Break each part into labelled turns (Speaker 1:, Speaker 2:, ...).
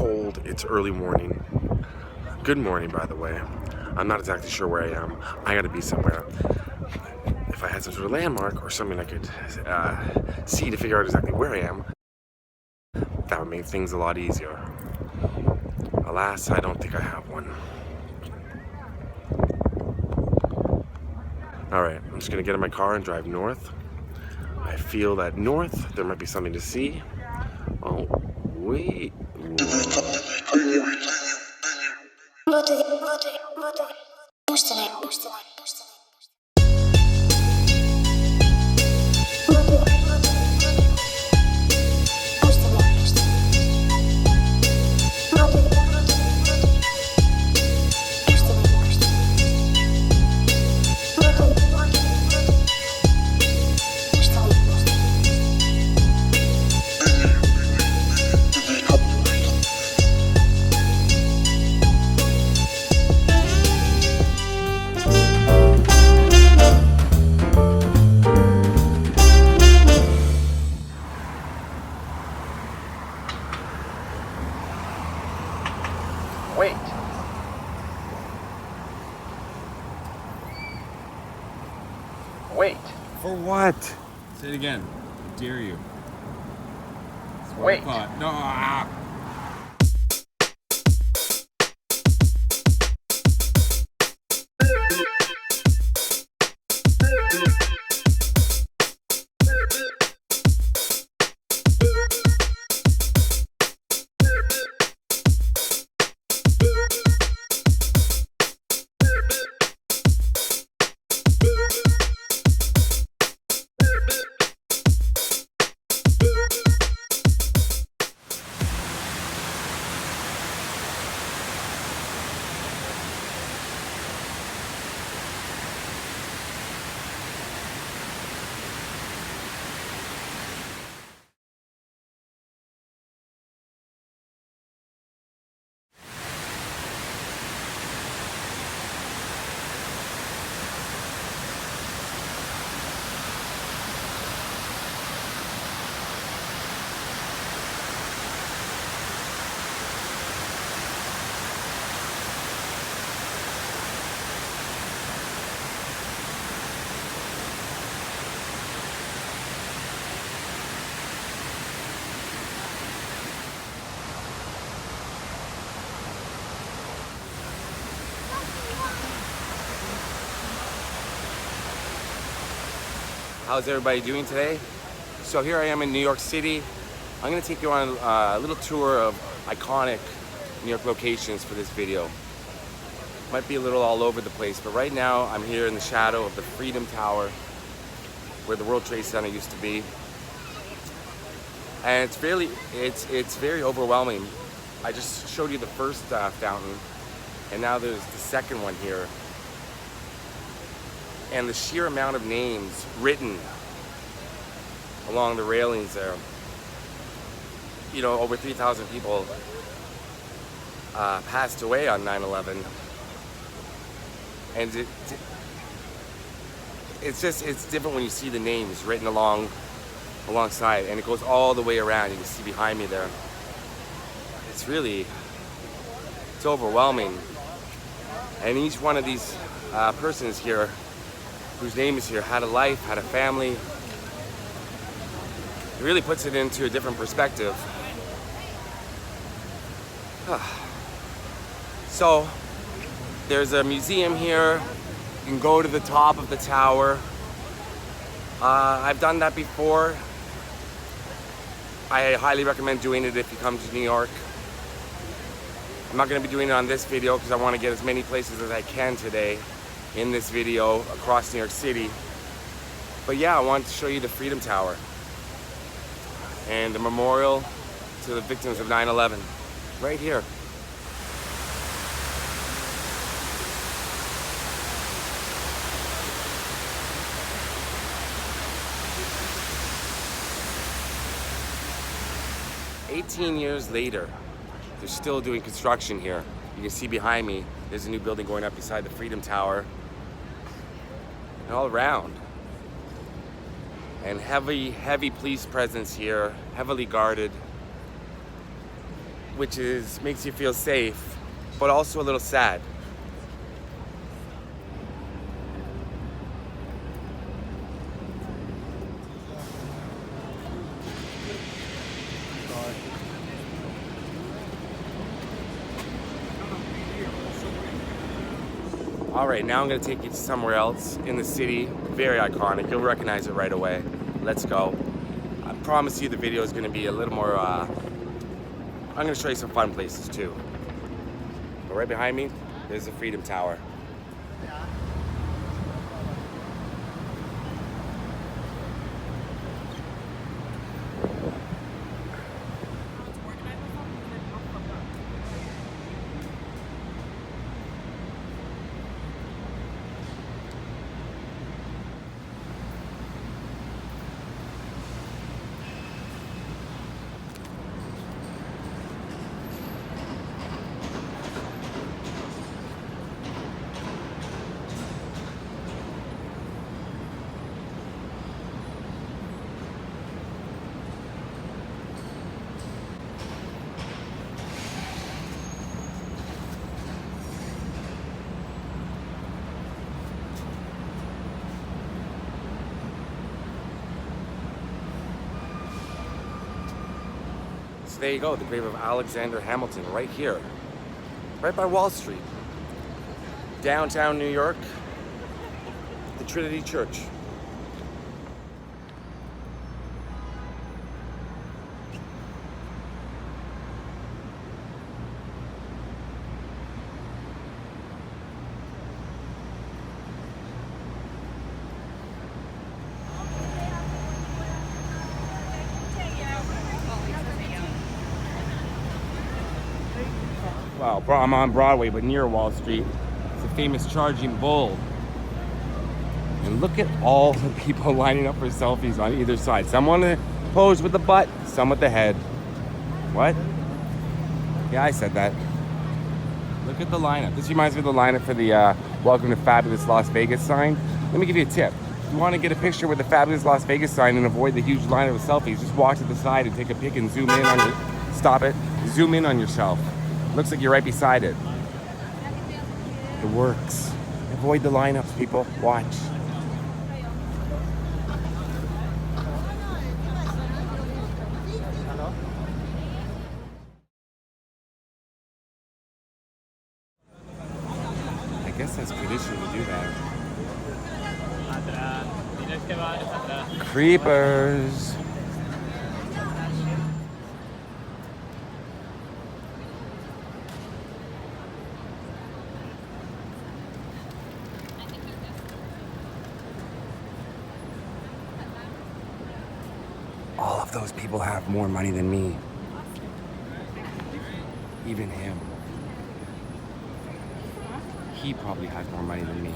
Speaker 1: cold, it's early morning. Good morning, by the way. I'm not exactly sure where I am. I gotta be somewhere. If I had some sort of landmark or something I could see to figure out exactly where I am, that would make things a lot easier. Alas, I don't think I have one. Alright, I'm just gonna get in my car and drive north. I feel that north, there might be something to see. Oh, wait. Wait. Wait.
Speaker 2: For what? Say it again. I dare you.
Speaker 1: Wait.
Speaker 2: No.
Speaker 3: How's everybody doing today? So here I am in New York City. I'm gonna take you on a little tour of iconic New York locations for this video. Might be a little all over the place, but right now I'm here in the shadow of the Freedom Tower, where the World Trade Center used to be. And it's very overwhelming. I just showed you the first fountain, and now there's the second one here. And the sheer amount of names written along the railings there. You know, over 3,000 people passed away on 9/11. And it's different when you see the names written alongside, and it goes all the way around. You can see behind me there. It's overwhelming. And each one of these persons here, whose name is here, had a life, had a family. It really puts it into a different perspective. So, there's a museum here. You can go to the top of the tower. I've done that before. I highly recommend doing it if you come to New York. I'm not going to be doing it on this video because I want to get as many places as I can today in this video across New York City. But yeah, I wanted to show you the Freedom Tower and the memorial to the victims of 9/11 right here. "18 years later, they're still doing construction here. You can see behind me, there's a new building going up beside the Freedom Tower. And all around. And heavy police presence here, heavily guarded. which makes you feel safe, but also a little sad. All right, now I'm gonna take you to somewhere else in the city. Very iconic, you'll recognize it right away. Let's go. I promise you the video is gonna be a little more, I'm gonna show you some fun places too. But right behind me, there's the Freedom Tower. So there you go, the grave of Alexander Hamilton, right here, right by Wall Street, downtown New York, the Trinity Church. Wow, I'm on Broadway, but near Wall Street. It's a famous charging bull. And look at all the people lining up for selfies on either side. Some want to pose with the butt, some with the head. What? Yeah, I said that. Look at the lineup. This reminds me of the lineup for the Welcome to Fabulous Las Vegas sign. Let me give you a tip. If you want to get a picture with the Fabulous Las Vegas sign and avoid the huge lineup of selfies, just walk to the side and take a pic and zoom in on your, stop it, zoom in on yourself. Looks like you're right beside it. It works. Avoid the lineups, people. Watch. I guess that's tradition to do that. Creepers. All of those people have more money than me. Even him. He probably has more money than me.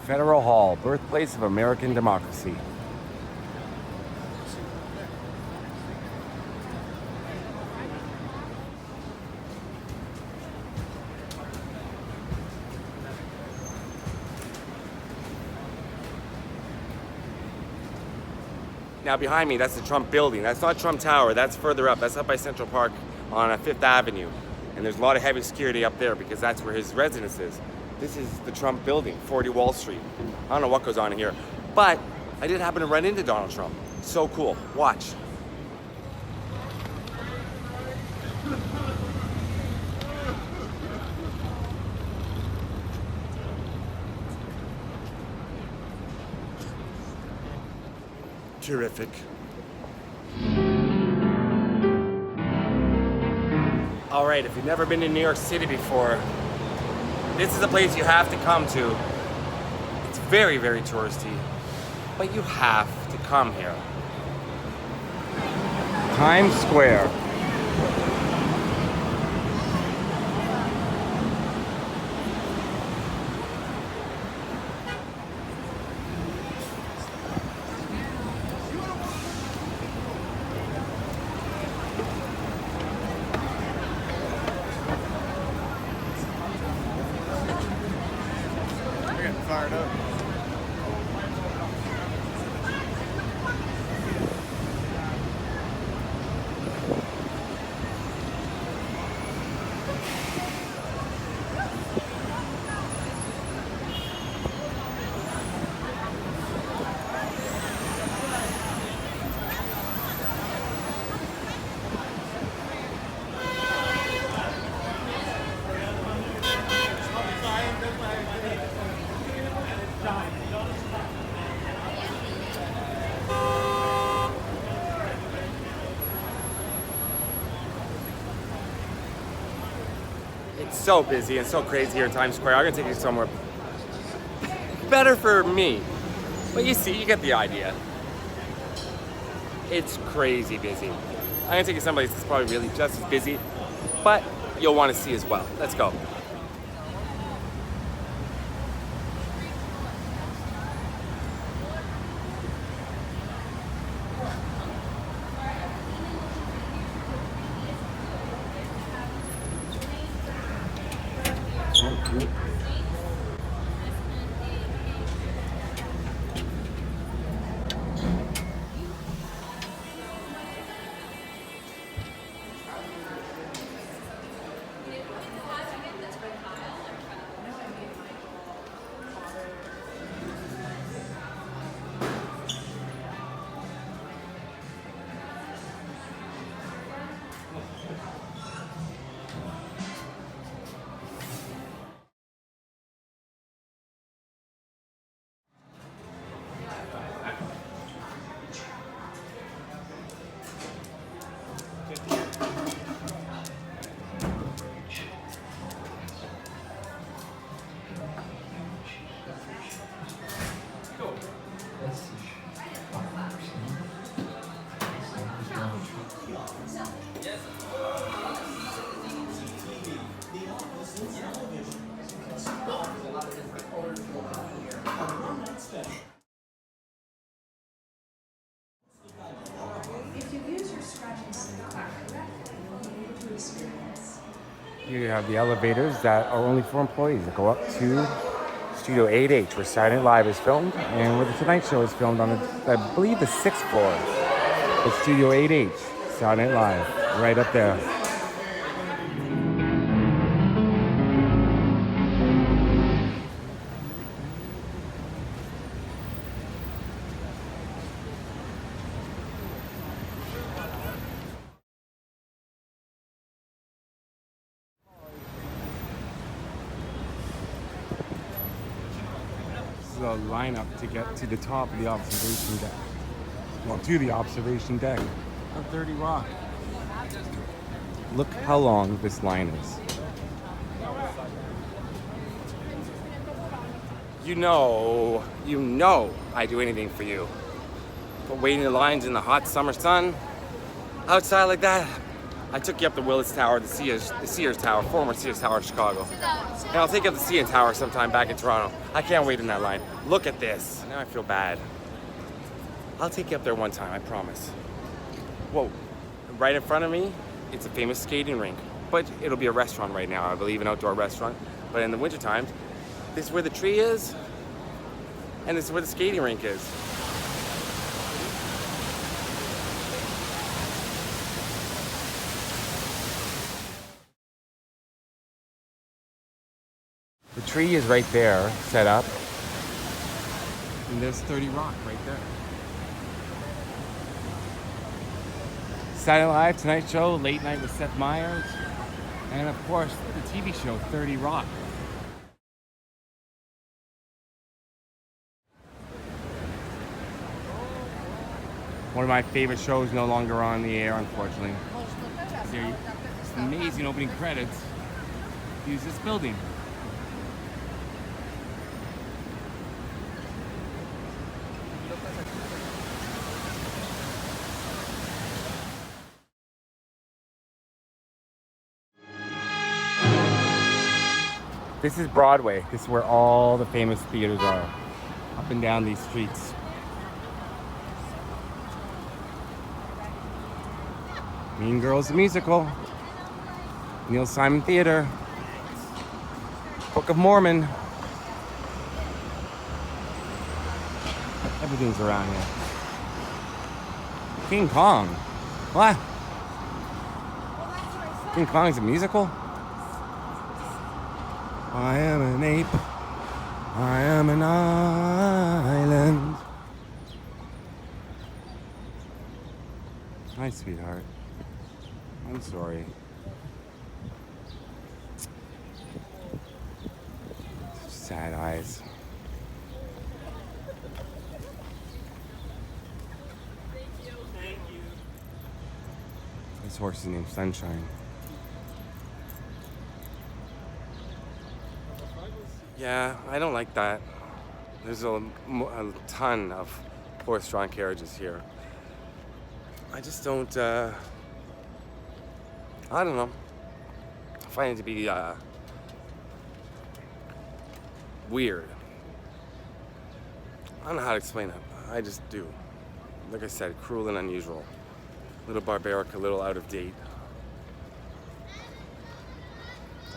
Speaker 3: Federal Hall, birthplace of American democracy. Now behind me, that's the Trump building. That's not Trump Tower, that's further up. That's up by Central Park on 5th Avenue. And there's a lot of heavy security up there because that's where his residence is. This is the Trump building, 40 Wall Street. I don't know what goes on in here, but I did happen to run into Donald Trump. So cool, watch. Terrific. All right, if you've never been to New York City before, this is a place you have to come to. It's very, very touristy, but you have to come here. Times Square.
Speaker 2: Fired up.
Speaker 3: It's so busy and so crazy here in Times Square. I'm gonna take you somewhere better for me. But you see, you get the idea. It's crazy busy. I'm gonna take you someplace that's probably really just as busy, but you'll want to see as well. Let's go. Here you have the elevators that are only for employees that go up to Studio 8H, where Saturday Night Live is filmed, and where the Tonight Show is filmed on, I believe, the 6th floor. It's Studio 8H, Saturday Night Live, right up there. The lineup to get to the top of the observation deck. Well, to the observation deck of 30 Rock. Look how long this line is. You know I do anything for you. But waiting in lines in the hot summer sun, outside like that, I took you up the Willis Tower, the Sears Tower, former Sears Tower of Chicago. And I'll take you up the CN Tower sometime back in Toronto. I can't wait in that line. Look at this. Now I feel bad. I'll take you up there one time, I promise. Whoa, right in front of me, it's a famous skating rink. But it'll be a restaurant right now, I believe, an outdoor restaurant. But in the wintertime, this is where the tree is, and this is where the skating rink is. The tree is right there, set up. And there's 30 Rock right there. Saturday Night Live, Tonight Show, Late Night with Seth Meyers. And of course, the TV show, 30 Rock. One of my favorite shows no longer on the air, unfortunately. Their amazing opening credits use this building. This is Broadway. This is where all the famous theaters are, up and down these streets. Mean Girls the musical, Neil Simon Theater, Book of Mormon. Everything's around here. King Kong. What? King Kong's a musical? I am an ape. I am an island. Hi, sweetheart. I'm sorry. Sad eyes. Thank you. This horse is named Sunshine. Yeah, I don't like that. There's a ton of horse-drawn carriages here. I just don't, I don't know. I find it to be weird. I don't know how to explain it. I just do. Like I said, cruel and unusual. A little barbaric, a little out of date.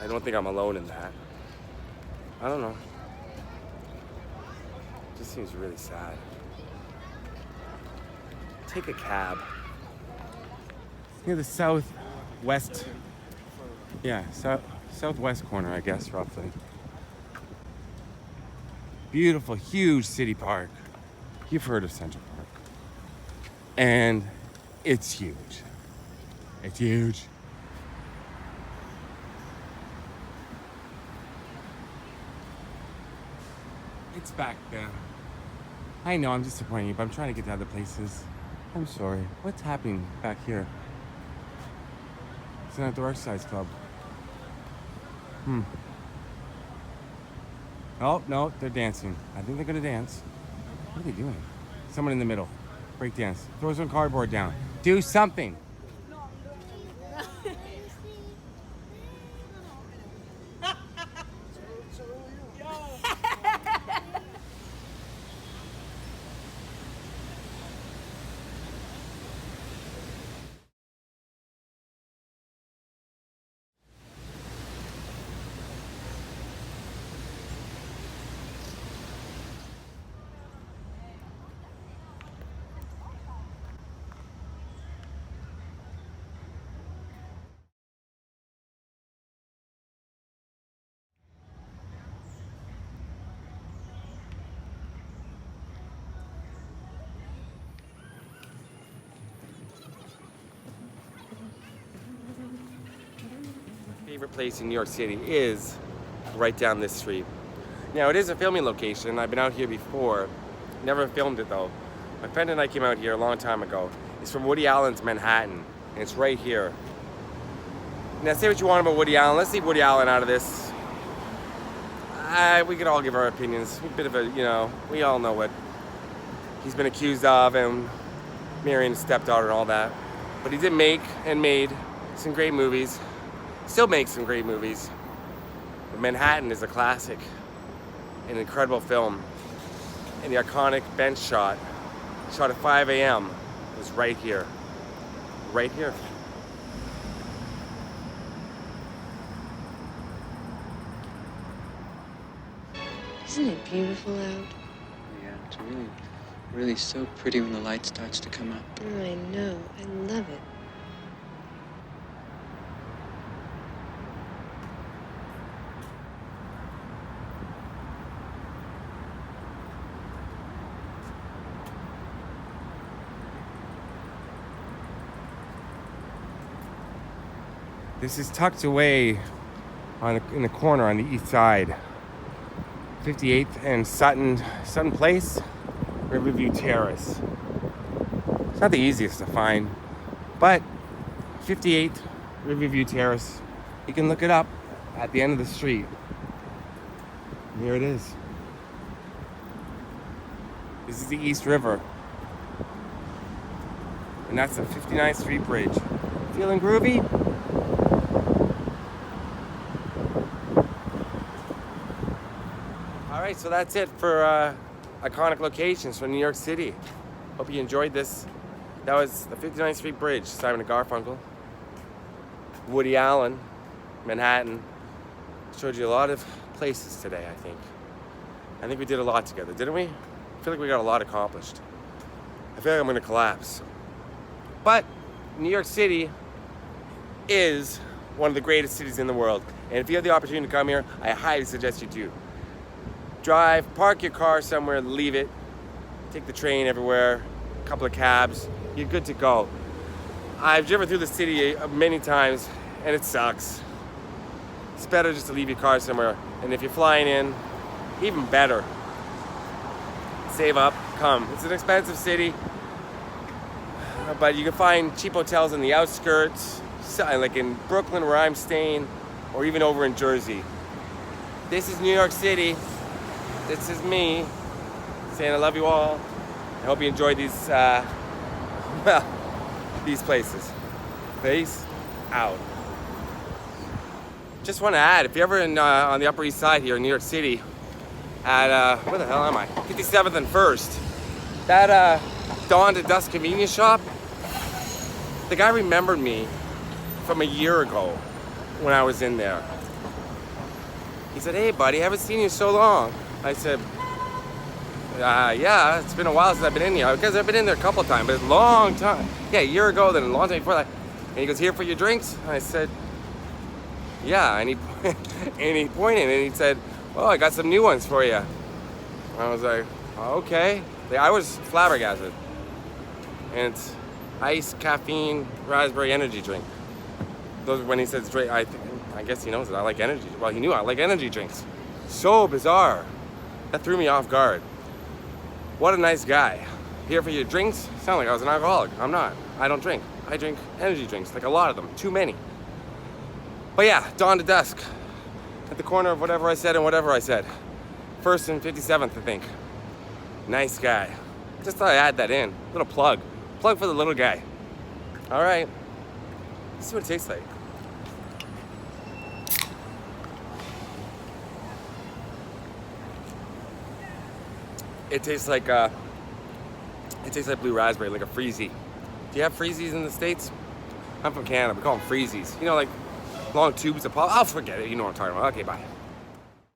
Speaker 3: I don't think I'm alone in that. I don't know. It just seems really sad. Take a cab. Near the southwest, southwest corner, I guess, roughly. Beautiful, huge city park. You've heard of Central Park. And it's huge. It's huge. It's back there. I know I'm disappointing you, but I'm trying to get to other places. I'm sorry. What's happening back here? It's an outdoor exercise club. Oh, no, they're dancing. I think they're gonna dance. What are they doing? Someone in the middle. Break dance. Throw some cardboard down. Do something. Favorite place in New York City is right down this street. Now, it is a filming location. I've been out here before. Never filmed it though. My friend and I came out here a long time ago. It's from Woody Allen's Manhattan, and it's right here. Now, say what you want about Woody Allen. Let's leave Woody Allen out of this. We could all give our opinions. A bit of a, we all know what he's been accused of and marrying his stepdaughter and all that. But he did make and made some great movies. Still makes some great movies. But Manhattan is a classic, an incredible film. And the iconic bench shot at 5 a.m. was right here. Right here.
Speaker 4: Isn't it beautiful out?
Speaker 5: Yeah, it's really so pretty when the light starts to come up.
Speaker 4: Oh, I know. I love it.
Speaker 3: This is tucked away in the corner on the east side. 58th and Sutton Place, Riverview Terrace. It's not the easiest to find, but 58th Riverview Terrace, you can look it up at the end of the street. And here it is. This is the East River. And that's the 59th Street Bridge. Feeling groovy? All right, so that's it for iconic locations from New York City. Hope you enjoyed this. That was the 59th Street Bridge, Simon and Garfunkel. Woody Allen, Manhattan. Showed you a lot of places today, I think. I think we did a lot together, didn't we? I feel like we got a lot accomplished. I feel like I'm gonna collapse. But New York City is one of the greatest cities in the world. And if you have the opportunity to come here, I highly suggest you do. Drive, park your car somewhere, leave it, take the train everywhere, a couple of cabs, you're good to go. I've driven through the city many times and it sucks. It's better just to leave your car somewhere. And if you're flying in, even better. Save up, come. It's an expensive city, but you can find cheap hotels in the outskirts, like in Brooklyn where I'm staying, or even over in Jersey. This is New York City. This is me saying I love you all. I hope you enjoyed these, well, these places. Peace out. Just want to add, if you're ever on the Upper East Side here in New York City, at, where the hell am I? 57th and 1st. That dawn to dusk convenience shop, the guy remembered me from a year ago when I was in there. He said, hey buddy, I haven't seen you so long. I said, yeah, it's been a while since I've been in here. Because I've been in there a couple of times, but it's a long time. Yeah, a year ago, then a long time before that. And he goes, here for your drinks? I said, yeah, and he pointed and he said, well, I got some new ones for you. I was like, okay. I was flabbergasted. And it's iced caffeine raspberry energy drink. Those, when he says drink, I guess he knows that I like energy. Well, he knew I like energy drinks. So bizarre. That threw me off guard. What a nice guy. Here for your drinks? Sound like I was an alcoholic. I'm not. I don't drink. I drink energy drinks, like a lot of them. Too many. But yeah, dawn to dusk. At the corner of whatever I said and whatever I said. 1st and 57th, I think. Nice guy. Just thought I'd add that in. Little plug. Plug for the little guy. All right. Let's see what it tastes like. It tastes like blue raspberry, like a freezy. Do you have freezies in the States? I'm from Canada. We call them freezies. You know, like long tubes of pop. I'll forget it. You know what I'm talking about. Okay, bye.